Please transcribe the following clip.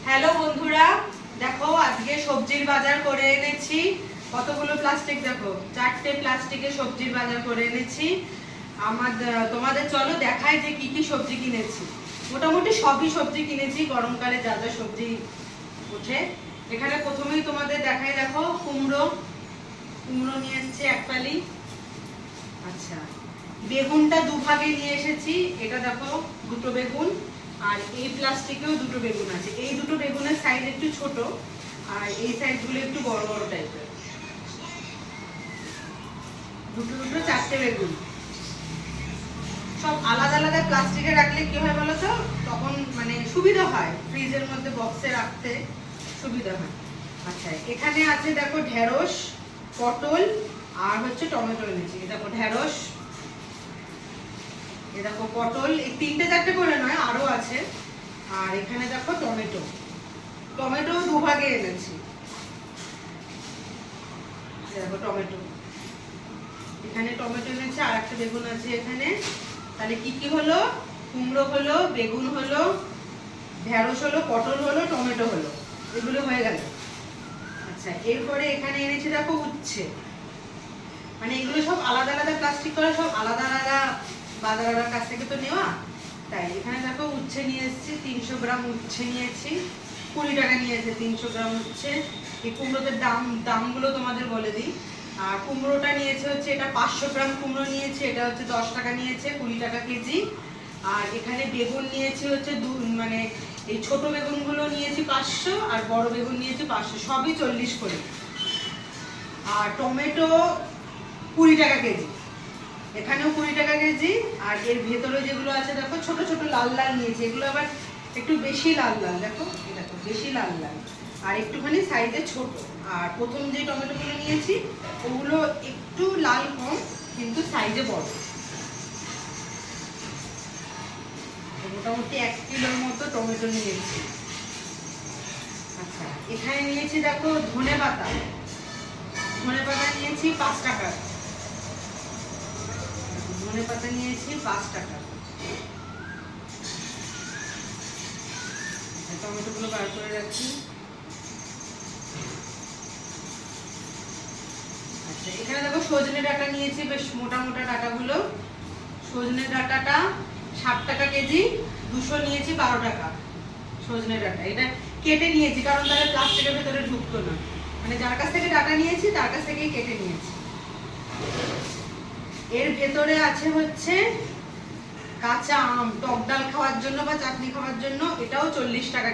Hello বন্ধুরা, দেখো আজকে সবজির বাজার করে এনেছি। কতগুলো প্লাস্টিক, দেখো 4টে প্লাস্টিকের সবজির বাজার করে এনেছি। তোমাদের চলো দেখাই যে কি কি সবজি কিনেছি। মোটামুটি সবই সবজি কিনেছি, গরমকালে যা যা সবজি ওঠে। এখানে প্রথমেই তোমাদের দেখাই, দেখো কুমড়ো নিয়ে এসেছি এক ফালি। আচ্ছা, বেগুনটা দুভাগে নিয়ে এসেছি। এটা দেখো দুটো বেগুন, আর এই প্লাস্টিকেও দুটো বেগুন আছে। এই দুটো বেগুনের সাইজ একটু ছোট, আর এই সাইজগুলো একটু বড় বড় টাইপের। দুটো 4টে বেগুন। সব আলাদা আলাদা প্লাস্টিকে রাখলে কি হয় বলো তো, তখন মানে সুবিধা হয়, ফ্রিজের মধ্যে বক্সে রাখতে সুবিধা হয়। আচ্ছা, এখানে আছে দেখো ঢেঁড়স, পটল আর হচ্ছে টমেটো এনেছি। দেখো ঢেঁড়স, এ দেখো পটল, এই 3টে 4টে করে নয়, আরো আছে। আর এখানে দেখো টমেটো দুভাগে এনেছি। দেখো টমেটো, এখানে টমেটো এনেছি, আর একটা বেগুন আছে এখানে। তাহলে কি কি হলো? কুমড়ো হলো, বেগুন হলো, ঢেঁড়স হলো, পটল হলো, টমেটো হলো, এগুলো হয়ে গেল। আচ্ছা, এরপরে এখানে এনেছি দেখো উচ্ছে। মানে এগুলো সব আলাদা আলাদা প্লাস্টিক করে, সব আলাদা আলাদা বাজারের কাছ থেকে তো নেওয়া। তাই এখানে দেখো উচ্ছে নিয়ে এসেছি, 300 গ্রাম উচ্ছে নিয়েছি। 20 টাকা নিয়েছে 300 গ্রাম উচ্ছে। এই কুমড়োদের দামগুলো তোমাদের বলে দিই। আর কুমড়োটা নিয়েছে হচ্ছে, এটা 500 গ্রাম কুমড়ো নিয়েছে, এটা হচ্ছে 10 টাকা নিয়েছে, 20 টাকা কেজি। আর এখানে বেগুন নিয়েছি হচ্ছে মানে এই ছোট বেগুনগুলো নিয়েছি 500, আর বড় বেগুন নিয়েছি 500, সবই 40 করে। আর টমেটো 20 টাকা কেজি, এখানেও 20 টাকা কেজি। আর এর ভেতরে যেগুলো আছে দেখো ছোট ছোট লাল লাল নিয়েছি, এগুলো আবার একটু বেশি লাল লাল। দেখো বেশি লাল লাল, আর একটুখানি সাইজে ছোট। আর প্রথম যে টমেটোগুলো নিয়েছি ওগুলো একটু লাল কম, কিন্তু সাইজে বড়। মোটামুটি 1 কিলোর মতো টমেটো নিয়েছি। আচ্ছা, এখানে নিয়েছি দেখো ধনে পাতা নিয়েছি 5 টাকা। ধনে পাতা নিয়েছি 5 টাকা। টমেটোগুলো বার করে রাখি। আচ্ছা, এখানে দেখো সজনে ডাঁটা নিয়েছি, বেশ মোটা মোটা ডাঁটাগুলো। সজনে ডাঁটাটা 60 টাকা কেজি, 200 নিয়েছি 12 টাকা। সজনে ডাঁটা এটা কেটে নিয়েছি, কারণ তাহলে প্লাস্টিকের ভেতরে ঢুকতো না। মানে যার কাছ থেকে ডাঁটা নিয়েছি তার কাছ থেকেই কেটে নিয়েছি। এর ভেতরে আছে হচ্ছে কাঁচা আম, টক ডাল খাওয়ার জন্য বা চাটনি খাওয়ার জন্য, এটাও 40 টাকা।